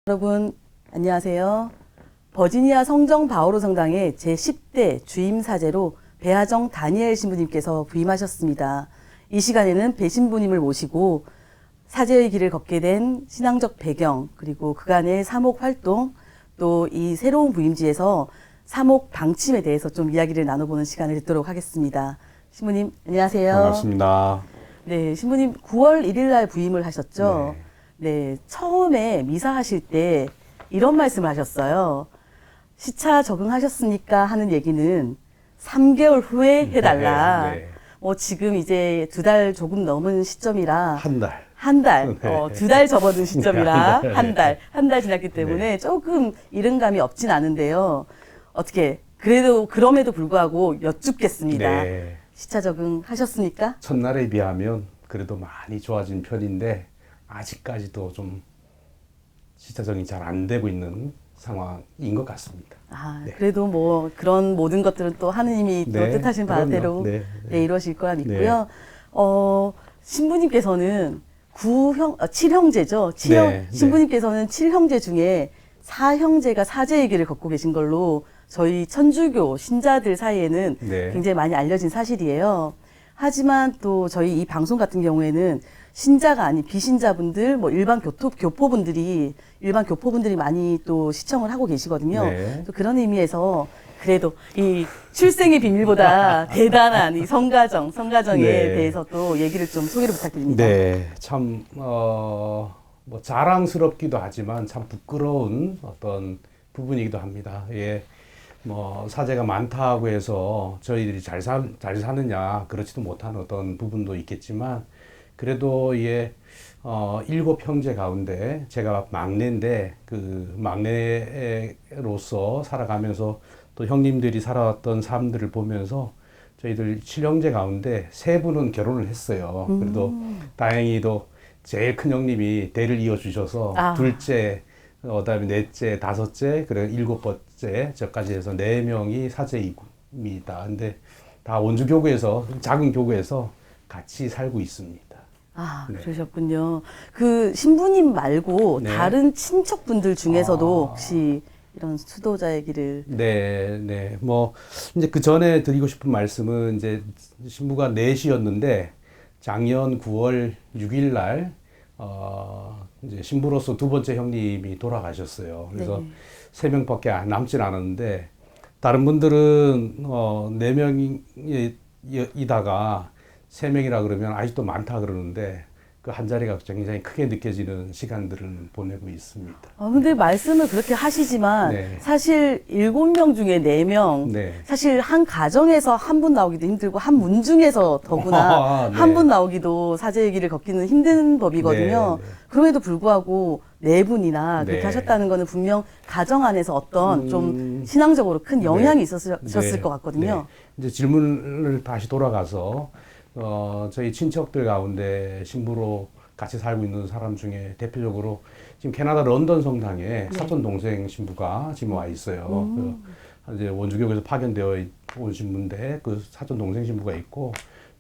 여러분 안녕하세요. 버지니아 성정 바오로 성당의 제10대 주임 사제로 배하정 다니엘 신부님께서 부임하셨습니다. 이 시간에는 배 신부님을 모시고 사제의 길을 걷게 된 신앙적 배경, 그리고 그간의 사목 활동, 또 이 새로운 부임지에서 사목 방침에 대해서 좀 이야기를 나눠보는 시간을 갖도록 하겠습니다. 신부님 안녕하세요. 반갑습니다. 네, 신부님 9월 1일 날 부임을 하셨죠. 네, 처음에 미사하실 때 이런 말씀을 하셨어요. 시차 적응하셨습니까? 하는 얘기는 3개월 후에 해달라. 지금 이제 2달 조금 넘은 시점이라. 한 달, 2달 접어든 시점이라 한 달 지났기 때문에 조금 이른 감이 없진 않은데요. 어떻게, 그럼에도 불구하고 여쭙겠습니다. 시차 적응하셨습니까? 첫날에 비하면 그래도 많이 좋아진 편인데, 아직까지도 좀 시차 적응이 잘 안 되고 있는 상황인 것 같습니다. 그래도 뭐 그런 모든 것들은 또 하느님이 또 뜻하신 바대로 이루어질 거라 믿고요. 신부님께서는 7형제죠. 신부님께서는 7형제 중에 4형제가 사제의 길을 걷고 계신 걸로 저희 천주교 신자들 사이에는 굉장히 많이 알려진 사실이에요. 하지만 또 저희 이 방송 같은 경우에는 신자가 아닌 비신자분들, 뭐 일반 교포분들이 많이 또 시청을 하고 계시거든요. 또 그런 의미에서 그래도 이 출생의 비밀보다 대단한 이 성가정에 대해서 또 얘기를 좀 소개를 부탁드립니다. 네, 참, 뭐 자랑스럽기도 하지만 참 부끄러운 어떤 부분이기도 합니다. 뭐 사제가 많다고 해서 저희들이 잘 사느냐 그렇지도 못한 어떤 부분도 있겠지만 그래도 7형제 가운데 제가 막내인데 그 막내로서 살아가면서 또 형님들이 살아왔던 삶들을 보면서 저희들 7형제 가운데 3분은 결혼을 했어요. 그래도 다행히도 제일 큰 형님이 대를 이어주셔서 둘째, 그다음에 넷째, 다섯째, 그리고 7번째 저까지 해서 4명이 사제입니다. 근데 다 원주교구에서 작은 교구에서 같이 살고 있습니다. 그러셨군요. 그 신부님 말고 다른 친척분들 중에서도 혹시 이런 수도자의 길을 뭐 이제 그 전에 드리고 싶은 말씀은 이제 신부가 넷이었는데 작년 9월 6일 날 이제 신부로서 2번째 형님이 돌아가셨어요. 그래서 3명밖에 남진 않았는데 다른 분들은 4명이다가 3명이라 그러면 아직도 많다 그러는데 그 한 자리가 굉장히 크게 느껴지는 시간들을 보내고 있습니다. 근데 말씀을 그렇게 하시지만 사실 7명 중에 4명 사실 한 가정에서 한 분 나오기도 힘들고 한 문 중에서 더구나 한 분 나오기도 사제의 길을 걷기는 힘든 법이거든요. 그럼에도 불구하고 4분이나 그렇게 하셨다는 거는 분명 가정 안에서 어떤 좀 신앙적으로 큰 영향이 있었을 것 같거든요. 이제 질문을 다시 돌아가서 저희 친척들 가운데 신부로 같이 살고 있는 사람 중에 대표적으로 지금 캐나다 런던 성당에 사촌 동생 신부가 지금 와 있어요. 이제 원주교구에서 파견되어 온 신부인데 그 사촌 동생 신부가 있고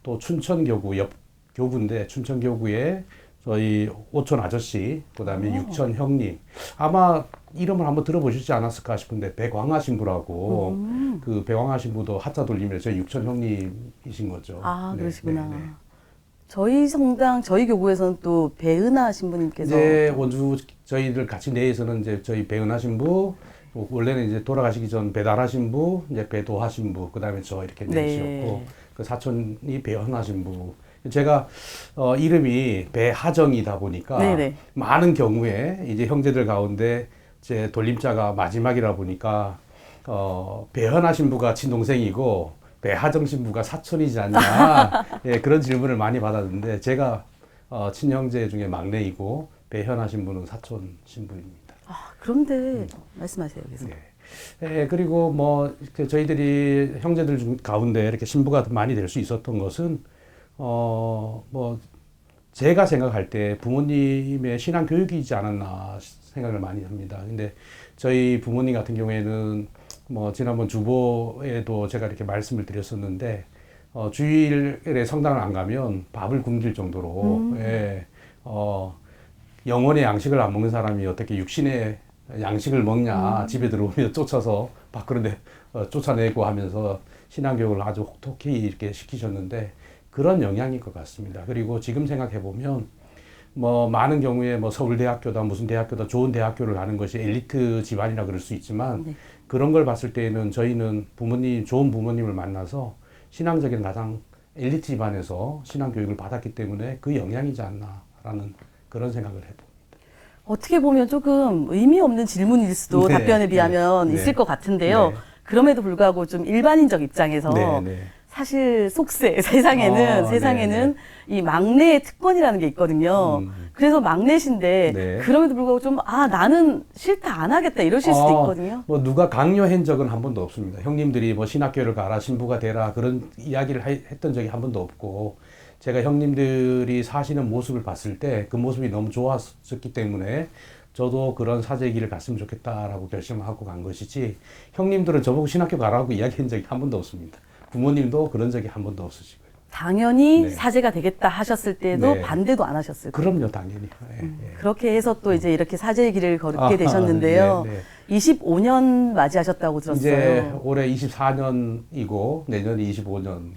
또 춘천교구 옆 교구인데 춘천교구에 저희 오촌 아저씨, 그다음에 육촌 형님, 아마 이름을 한번 들어보시지 않았을까 싶은데 백광하 신부라고 그 백광하 신부도 하자 돌리면 저희 육촌 형님이신 거죠. 그러시구나. 저희 성당, 저희 교구에서는 또 배은하 신부님께서 이제 원주 저희들 같이 내에서는 이제 저희 배은하 신부, 원래는 이제 돌아가시기 전 배달하 신부, 이제 배도하 신부, 그다음에 저 이렇게 넷이었고 그 사촌이 배은하 신부. 제가 이름이 배하정이다 보니까 많은 경우에 이제 형제들 가운데 제 돌림자가 마지막이라 보니까 배현아 신부가 친동생이고 배하정 신부가 사촌이지 않냐 그런 질문을 많이 받았는데 제가 친형제 중에 막내이고 배현아 신부는 사촌 신부입니다. 그런데 말씀하세요. 계속. 그리고 뭐 저희들이 형제들 가운데 이렇게 신부가 많이 될 수 있었던 것은 뭐 제가 생각할 때 부모님의 신앙 교육이지 않았나 생각을 많이 합니다. 근데 저희 부모님 같은 경우에는 뭐 지난번 주보에도 제가 이렇게 말씀을 드렸었는데 주일에 성당을 안 가면 밥을 굶길 정도로 영혼의 양식을 안 먹는 사람이 어떻게 육신의 양식을 먹냐, 집에 들어오면 쫓아서 밖으로 쫓아내고 하면서 신앙교육을 아주 혹독히 이렇게 시키셨는데 그런 영향인 것 같습니다. 그리고 지금 생각해 보면 뭐 많은 경우에 뭐 서울대학교다 무슨 대학교다 좋은 대학교를 가는 것이 엘리트 집안이라 그럴 수 있지만 네. 그런 걸 봤을 때에는 저희는 좋은 부모님을 만나서 신앙적인 가장 엘리트 집안에서 신앙 교육을 받았기 때문에 그 영향이지 않나라는 그런 생각을 해봅니다. 어떻게 보면 조금 의미 없는 질문일 수도 네, 답변에 비하면 네, 있을 것 같은데요. 네. 그럼에도 불구하고 좀 일반인적 입장에서 네, 네. 사실 속세 세상에는 이 막내의 특권이라는 게 있거든요. 그래서 막내신데 네. 그럼에도 불구하고 좀 나는 싫다 안 하겠다 이러실 수도 있거든요. 뭐 누가 강요한 적은 한 번도 없습니다. 형님들이 뭐 신학교를 가라, 신부가 되라 그런 이야기를 했던 적이 한 번도 없고 제가 형님들이 사시는 모습을 봤을 때 그 모습이 너무 좋았었기 때문에 저도 그런 사제의 길을 갔으면 좋겠다라고 결심하고 간 것이지 형님들은 저보고 신학교 가라고 이야기한 적이 한 번도 없습니다. 부모님도 그런 적이 한 번도 없으시고요. 당연히 네. 사제가 되겠다 하셨을 때도 네. 반대도 안 하셨을 거예요. 그럼요, 당연히. 그렇게 해서 또 이제 이렇게 사제의 길을 걸게 되셨는데요. 네, 네. 25년 맞이하셨다고 들었어요. 이제 올해 24년이고 내년이 25년.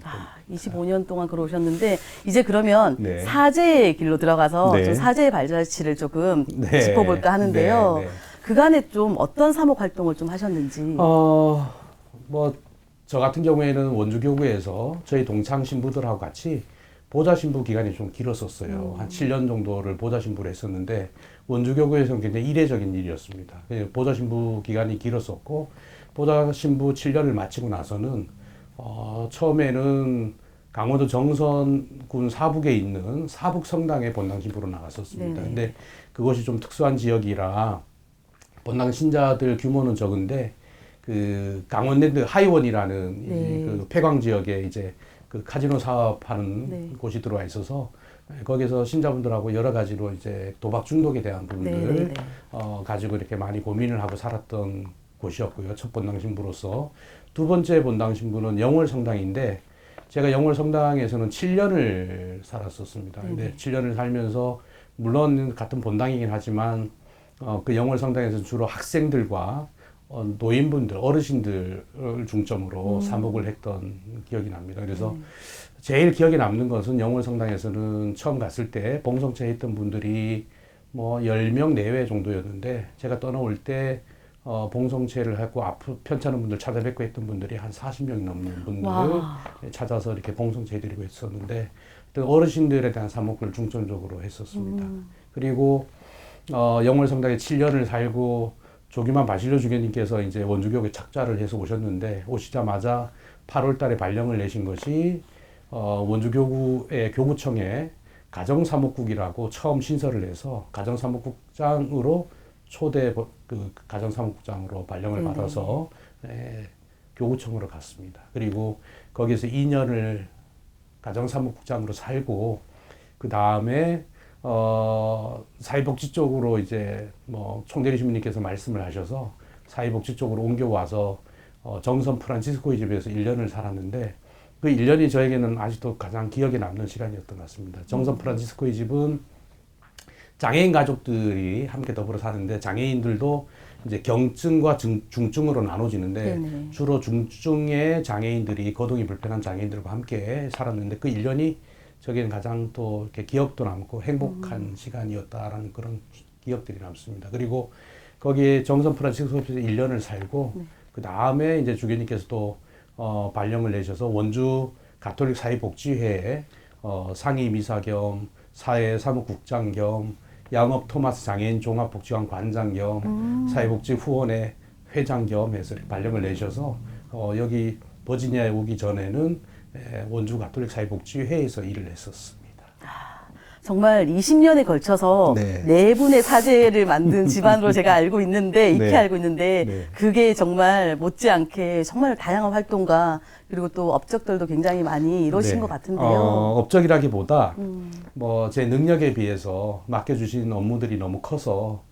25년 동안 걸어오셨는데 이제 그러면 네. 사제의 길로 들어가서 네. 좀 사제의 발자취를 조금 네. 짚어볼까 하는데요. 네, 네. 그간에 좀 어떤 사목 활동을 좀 하셨는지. 뭐 저 같은 경우에는 원주교구에서 저희 동창 신부들하고 같이 보좌 신부 기간이 좀 길었었어요. 한 7년 정도를 보좌 신부를 했었는데 원주교구에서는 굉장히 이례적인 일이었습니다. 보좌 신부 기간이 길었었고 보좌 신부 7년을 마치고 나서는 처음에는 강원도 정선군 사북에 있는 사북 성당에 본당 신부로 나갔었습니다. 네네. 근데 그것이 좀 특수한 지역이라 본당 신자들 규모는 적은데 그 강원랜드 하이원이라는 네. 그 폐광 지역에 이제 그 카지노 사업하는 네. 곳이 들어와 있어서 거기서 신자분들하고 여러 가지로 이제 도박 중독에 대한 부분들 네, 네, 네. 가지고 이렇게 많이 고민을 하고 살았던 곳이었고요. 첫 본당 신부로서. 두 번째 본당 신부는 영월 성당인데 제가 영월 성당에서는 7년을 살았었습니다. 근데 7년을 살면서 물론 같은 본당이긴 하지만 그 영월 성당에서 주로 학생들과 노인분들, 어르신들을 중점으로 사목을 했던 기억이 납니다. 그래서 제일 기억에 남는 것은 영월 성당에서는 처음 갔을 때 봉성체 했던 분들이 뭐 10명 내외 정도였는데 제가 떠나올 때 봉성체를 하고 편찮은 분들 찾아뵙고 했던 분들이 한 40명 넘는 분들을 와. 찾아서 이렇게 봉성체 해드리고 있었는데 어르신들에 대한 사목을 중점적으로 했었습니다. 그리고 영월 성당에 7년을 살고 조기만 바실로 주교님께서 이제 원주교구에 착좌를 해서 오셨는데 오시자마자 8월 달에 발령을 내신 것이 원주교구의 교구청에 가정사목국이라고 처음 신설을 해서 가정사목국장으로 초대 그 가정사목국장으로 발령을 받아서 교구청으로 갔습니다. 그리고 거기서 2년을 가정사목국장으로 살고 그 다음에 사회복지 쪽으로 이제 뭐 총대리 주민님께서 말씀을 하셔서 사회복지 쪽으로 옮겨와서 정선 프란치스코의 집에서 1년을 살았는데 그 1년이 저에게는 아직도 가장 기억에 남는 시간이었던 것 같습니다. 정선 프란치스코의 집은 장애인 가족들이 함께 더불어 사는데 장애인들도 이제 경증과 중증으로 나눠지는데 네네. 주로 중증의 장애인들이 거동이 불편한 장애인들과 함께 살았는데 그 1년이 저기는 가장 또 이렇게 기억도 남고 행복한 시간이었다라는 그런 기억들이 남습니다. 그리고 거기에 정선 프란치스코에서 1년을 살고 그 다음에 이제 주교님께서 또 발령을 내셔서 원주 가톨릭 사회복지회에 상임이사 겸 사회사무국장 겸 양업 토마스 장애인 종합복지관 관장 겸 사회복지 후원회 회장 겸 해서 발령을 내셔서 여기 버지니아에 오기 전에는 원주 가톨릭 사회복지회에서 일을 했었습니다. 정말 20년에 걸쳐서 네. 네 분의 사제를 만든 집안으로 제가 알고 있는데, 익히 네. 알고 있는데, 네. 그게 정말 못지않게 정말 다양한 활동과 그리고 또 업적들도 굉장히 많이 이루어진 네. 것 같은데요. 업적이라기보다 뭐 제 능력에 비해서 맡겨주신 업무들이 너무 커서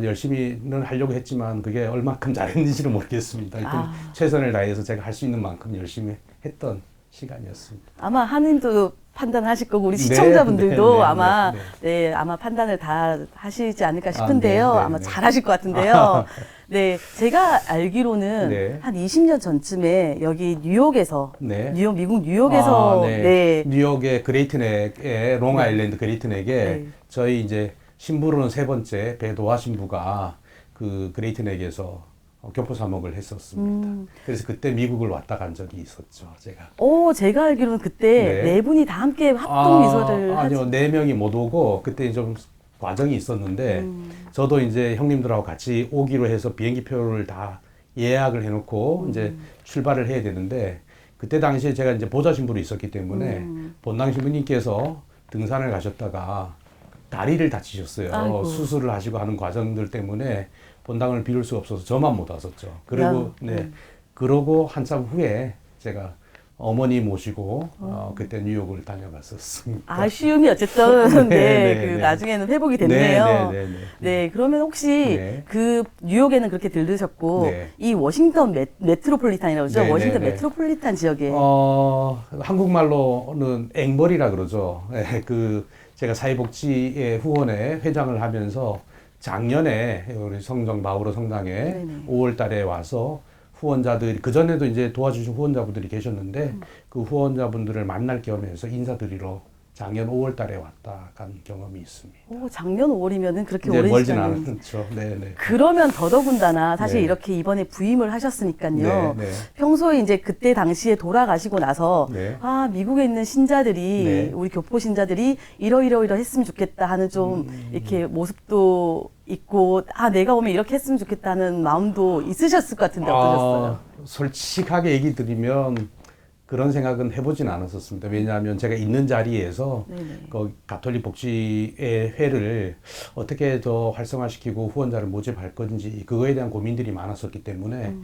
열심히는 하려고 했지만 그게 얼마큼 잘했는지는 모르겠습니다. 하여튼 최선을 다해서 제가 할 수 있는 만큼 열심히 했던 시간이었습니다. 아마 하느님도 판단하실 거고 우리 시청자분들도 아마 네. 아마 판단을 다 하시지 않을까 싶은데요. 네, 네, 아마 네. 잘 하실 것 같은데요. 네, 제가 알기로는 네. 한 20년 전쯤에 여기 뉴욕에서 네. 미국 뉴욕에서 네. 뉴욕의 그레이트넥의 롱아일랜드 그레이트넥에 네. 저희 이제 신부로는 세 번째 배도화 신부가 그 그레이트넥에서 교포사목을 했었습니다. 그래서 그때 미국을 왔다 간 적이 있었죠, 제가. 제가 알기로는 그때 네 분이 다 함께 합동 미소를 아니요, 네 명이 못 오고 그때 좀 과정이 있었는데 저도 이제 형님들하고 같이 오기로 해서 비행기 표를 다 예약을 해놓고 이제 출발을 해야 되는데 그때 당시에 제가 이제 보좌 신부로 있었기 때문에 본당 신부님께서 등산을 가셨다가 다리를 다치셨어요. 아이고. 수술을 하시고 하는 과정들 때문에 본당을 비울 수가 없어서 저만 못 왔었죠. 그리고 그러고 한참 후에 제가 어머니 모시고 그때 뉴욕을 다녀갔었습니다. 아쉬움이 어쨌든 네. 나중에는 회복이 됐네요. 네, 그러면 혹시 그 뉴욕에는 그렇게 들르셨고 이 워싱턴 메트로폴리탄이라고 그러죠? 워싱턴 메트로폴리탄 지역에 한국말로는 앵벌이라 그러죠. 그 제가 사회복지의 후원회 회장을 하면서 작년에 우리 성정 바오로 성당에 5월 달에 와서 후원자들, 그전에도 이제 도와주신 후원자분들이 계셨는데 그 후원자분들을 만날 겸해서 인사드리러 작년 5월 달에 왔다 간 경험이 있습니다. 작년 5월이면은 그렇게 네, 오랜 멀진 시간이. 않죠. 네네. 그러면 더더군다나 사실 이렇게 이번에 부임을 하셨으니까요. 평소에 이제 그때 당시에 돌아가시고 나서 미국에 있는 신자들이 우리 교포 신자들이 이러이러 했으면 좋겠다 하는 좀 이렇게 모습도 있고 내가 오면 이렇게 했으면 좋겠다는 마음도 있으셨을 것 같은데 어떠셨어요? 솔직하게 얘기 드리면 그런 생각은 해보진 않았었습니다. 왜냐하면 제가 있는 자리에서 그 가톨릭 복지의 회를 어떻게 더 활성화시키고 후원자를 모집할 건지 그거에 대한 고민들이 많았었기 때문에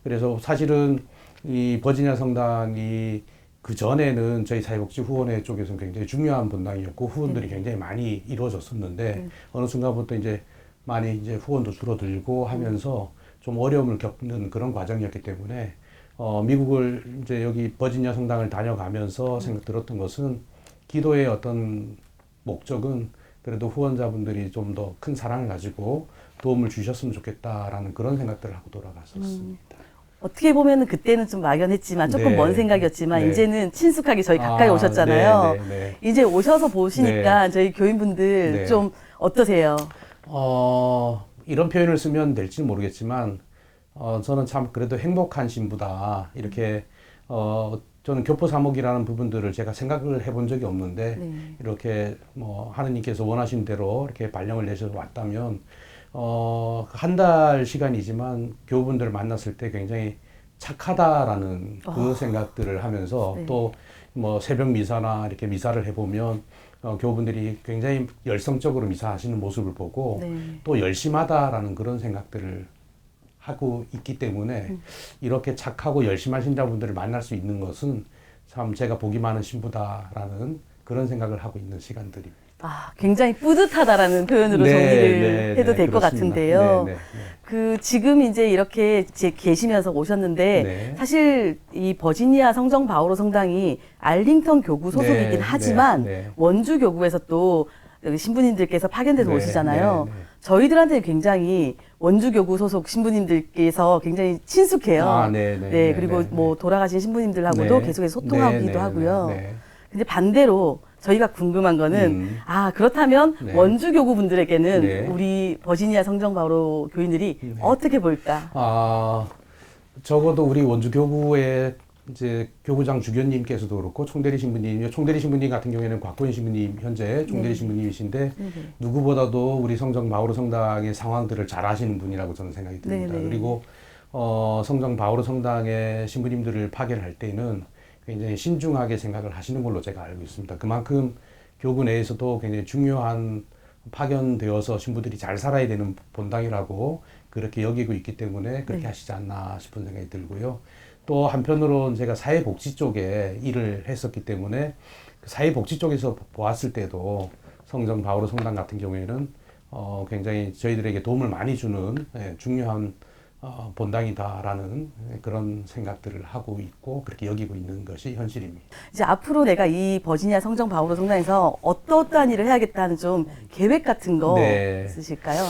그래서 사실은 이 버지니아 성당이 그 전에는 저희 사회복지 후원회 쪽에서는 굉장히 중요한 본당이었고 후원들이 굉장히 많이 이루어졌었는데 어느 순간부터 이제 많이 이제 후원도 줄어들고 하면서 좀 어려움을 겪는 그런 과정이었기 때문에 미국을 이제 여기 버지니아 성당을 다녀가면서 생각 들었던 것은 기도의 어떤 목적은 그래도 후원자분들이 좀 더 큰 사랑을 가지고 도움을 주셨으면 좋겠다라는 그런 생각들을 하고 돌아갔었습니다. 어떻게 보면은 그때는 좀 막연했지만 조금 먼 생각이었지만 이제는 친숙하게 저희 가까이 오셨잖아요. 이제 오셔서 보시니까 저희 교인분들 좀 어떠세요? 이런 표현을 쓰면 될지는 모르겠지만 저는 참 그래도 행복한 신부다. 이렇게 저는 교포사목이라는 부분들을 제가 생각을 해본 적이 없는데 이렇게 뭐 하느님께서 원하신 대로 이렇게 발령을 내셔서 왔다면 한 달 시간이지만 교우분들을 만났을 때 굉장히 착하다라는 그 생각들을 하면서 또 뭐 새벽 미사나 이렇게 미사를 해보면 교우분들이 굉장히 열성적으로 미사하시는 모습을 보고 또 열심하다라는 그런 생각들을 하고 있기 때문에 이렇게 착하고 열심한 신자분들을 만날 수 있는 것은 참 제가 복이 많은 신부다라는 그런 생각을 하고 있는 시간들입니다. 굉장히 뿌듯하다라는 표현으로 정리를 해도 될 것 같은데요. 그 지금 이제 이렇게 계시면서 오셨는데 사실 이 버지니아 성정 바오로 성당이 알링턴 교구 소속이긴 하지만 원주 교구에서 또 여기 신부님들께서 파견돼서 오시잖아요. 저희들한테는 굉장히 원주교구 소속 신부님들께서 굉장히 친숙해요. 그리고 뭐 돌아가신 신부님들하고도 계속해서 소통하기도 하고요. 근데 반대로 저희가 궁금한 거는 그렇다면 원주교구 분들에게는 우리 버지니아 성정 바오로 교인들이 어떻게 볼까? 적어도 우리 원주교구의 이제 교구장 주교님께서도 그렇고 총대리 신부님 같은 경우에는 곽고인 신부님 현재 총대리 신부님이신데 누구보다도 우리 성정 바오로 성당의 상황들을 잘 아시는 분이라고 저는 생각이 듭니다. 그리고 성정 바오로 성당의 신부님들을 파견할 때는 굉장히 신중하게 생각을 하시는 걸로 제가 알고 있습니다. 그만큼 교구 내에서도 굉장히 중요한 파견되어서 신부들이 잘 살아야 되는 본당이라고 그렇게 여기고 있기 때문에 그렇게 하시지 않나 싶은 생각이 들고요. 또 한편으로는 제가 사회복지 쪽에 일을 했었기 때문에 그 사회복지 쪽에서 보았을 때도 성정 바오로 성당 같은 경우에는 굉장히 저희들에게 도움을 많이 주는 중요한 본당이다라는 그런 생각들을 하고 있고 그렇게 여기고 있는 것이 현실입니다. 이제 앞으로 내가 이 버지니아 성정 바오로 성당에서 어떠한 일을 해야겠다는 좀 계획 같은 거 네. 있으실까요?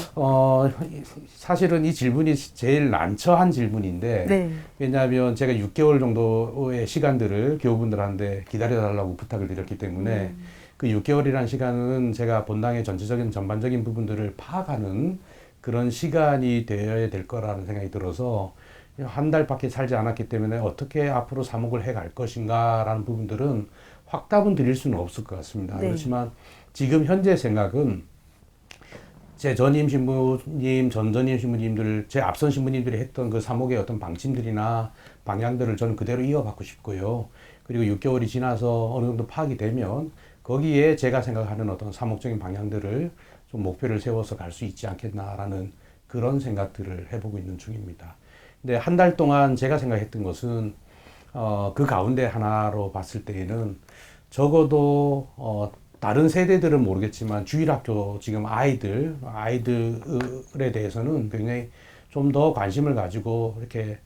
사실은 이 질문이 제일 난처한 질문인데 네. 왜냐하면 제가 6개월 정도의 시간들을 교우분들한테 기다려달라고 부탁을 드렸기 때문에 그 6개월이라는 시간은 제가 본당의 전체적인 전반적인 부분들을 파악하는 그런 시간이 되어야 될 거라는 생각이 들어서 한 달밖에 살지 않았기 때문에 어떻게 앞으로 사목을 해갈 것인가라는 부분들은 확답은 드릴 수는 없을 것 같습니다. 네. 그렇지만 지금 현재 생각은 제 전임 신부님, 전전임 신부님들, 제 앞선 신부님들이 했던 그 사목의 어떤 방침들이나 방향들을 저는 그대로 이어받고 싶고요. 그리고 6개월이 지나서 어느 정도 파악이 되면 거기에 제가 생각하는 어떤 사목적인 방향들을 좀 목표를 세워서 갈 수 있지 않겠나라는 그런 생각들을 해보고 있는 중입니다. 근데 한 달 동안 제가 생각했던 것은 그 가운데 하나로 봤을 때에는 적어도 다른 세대들은 모르겠지만 주일학교 지금 아이들에 대해서는 굉장히 좀 더 관심을 가지고 이렇게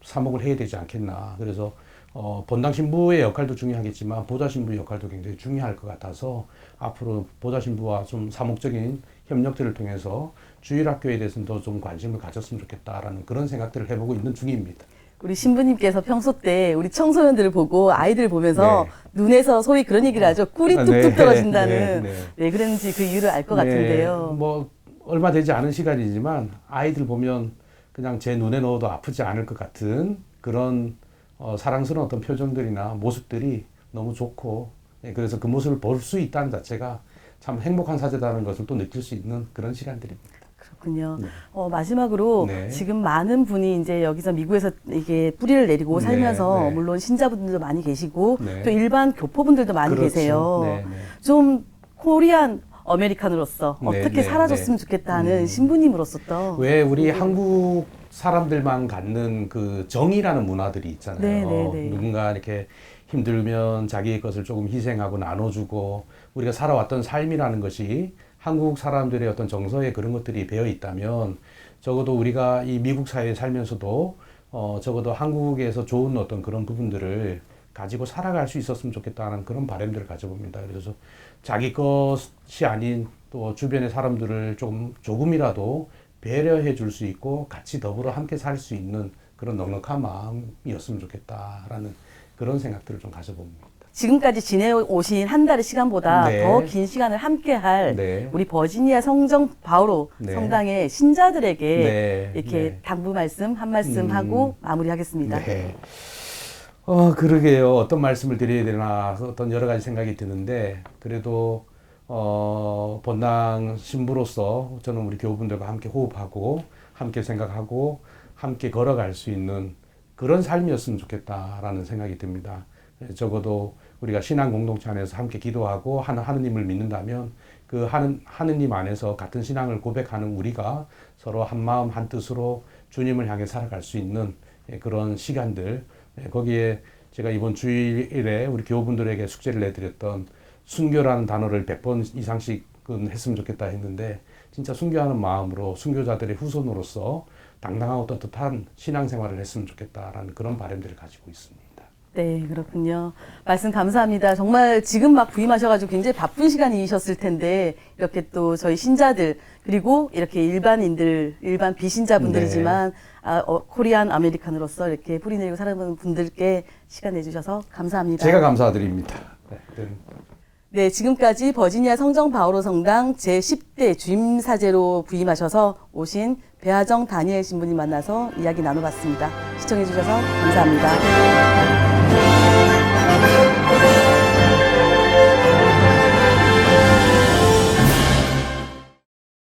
사목을 해야 되지 않겠나. 그래서 본당 신부의 역할도 중요하겠지만 보좌 신부의 역할도 굉장히 중요할 것 같아서 앞으로 보좌 신부와 좀 사목적인 협력들을 통해서 주일학교에 대해서는 더 좀 관심을 가졌으면 좋겠다라는 그런 생각들을 해보고 있는 중입니다. 우리 신부님께서 평소 때 우리 청소년들을 보고 아이들을 보면서 눈에서 소위 그런 얘기를 하죠. 꿀이 뚝뚝 떨어진다는. 네, 그런지 그 이유를 알 것 같은데요. 뭐 얼마 되지 않은 시간이지만 아이들 보면 그냥 제 눈에 넣어도 아프지 않을 것 같은 그런 사랑스러운 어떤 표정들이나 모습들이 너무 좋고 그래서 그 모습을 볼 수 있다는 자체가 참 행복한 사제다는 것을 또 느낄 수 있는 그런 시간들입니다. 그렇군요. 마지막으로 지금 많은 분이 이제 여기서 미국에서 이게 뿌리를 내리고 살면서 물론 신자분들도 많이 계시고 또 일반 교포분들도 많이 계세요. 좀 코리안 아메리칸으로서 어떻게 살아줬으면 좋겠다 하는 신부님으로서 또 왜 우리 한국 사람들만 갖는 그 정이라는 문화들이 있잖아요. 누군가 이렇게 힘들면 자기의 것을 조금 희생하고 나눠주고 우리가 살아왔던 삶이라는 것이 한국 사람들의 어떤 정서에 그런 것들이 배어 있다면 적어도 우리가 이 미국 사회에 살면서도 적어도 한국에서 좋은 어떤 그런 부분들을 가지고 살아갈 수 있었으면 좋겠다는 그런 바람들을 가져봅니다. 그래서 자기 것이 아닌 또 주변의 사람들을 조금이라도 배려해 줄 수 있고 같이 더불어 함께 살 수 있는 그런 넉넉한 마음이었으면 좋겠다라는 그런 생각들을 좀 가져봅니다. 지금까지 지내오신 한 달의 시간보다 더 긴 시간을 함께할 우리 버지니아 성정 바오로 성당의 신자들에게 이렇게 당부 말씀 한 말씀 하고 마무리하겠습니다. 그러게요. 어떤 말씀을 드려야 되나 어떤 여러 가지 생각이 드는데 그래도 본당 신부로서 저는 우리 교우분들과 함께 호흡하고 함께 생각하고 함께 걸어갈 수 있는 그런 삶이었으면 좋겠다라는 생각이 듭니다. 적어도 우리가 신앙 공동체 안에서 함께 기도하고 하느님을 믿는다면 그 하느님 안에서 같은 신앙을 고백하는 우리가 서로 한 마음 한 뜻으로 주님을 향해 살아갈 수 있는 그런 시간들 거기에 제가 이번 주일에 우리 교우분들에게 숙제를 내드렸던 순교라는 단어를 100번 이상씩은 했으면 좋겠다 했는데 진짜 순교하는 마음으로 순교자들의 후손으로서 당당하고 떳떳한 신앙생활을 했으면 좋겠다라는 그런 바람들을 가지고 있습니다. 네, 그렇군요. 말씀 감사합니다. 정말 지금 막 부임하셔가지고 굉장히 바쁜 시간이셨을 텐데 이렇게 또 저희 신자들 그리고 이렇게 일반인들, 일반 비신자분들이지만 코리안 아메리칸으로서 이렇게 뿌리 내리고 살아가는 분들께 시간 내주셔서 감사합니다. 제가 감사드립니다. 네, 지금까지 버지니아 성정 바오로 성당 제10대 주임사제로 부임하셔서 오신 배하정 다니엘 신부님 만나서 이야기 나눠봤습니다. 시청해주셔서 감사합니다.